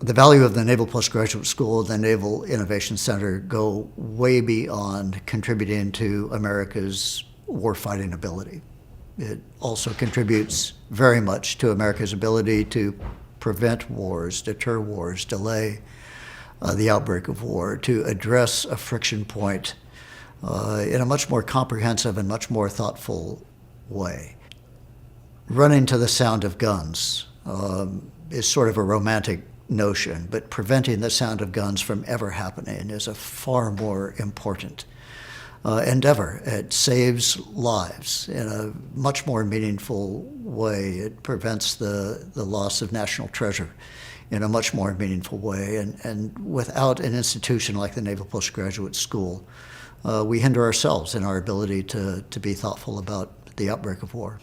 The value of the Naval Postgraduate School and the Naval Innovation Center go way beyond contributing to America's warfighting ability. It also contributes very much to America's ability to prevent wars, deter wars, delay the outbreak of war, to address a friction point in a much more comprehensive and much more thoughtful way. Running to the sound of guns is sort of a romantic notion, but preventing the sound of guns from ever happening is a far more important endeavor. It saves lives in a much more meaningful way. It prevents the loss of national treasure in a much more meaningful way. And without an institution like the Naval Postgraduate School, we hinder ourselves in our ability to be thoughtful about the outbreak of war.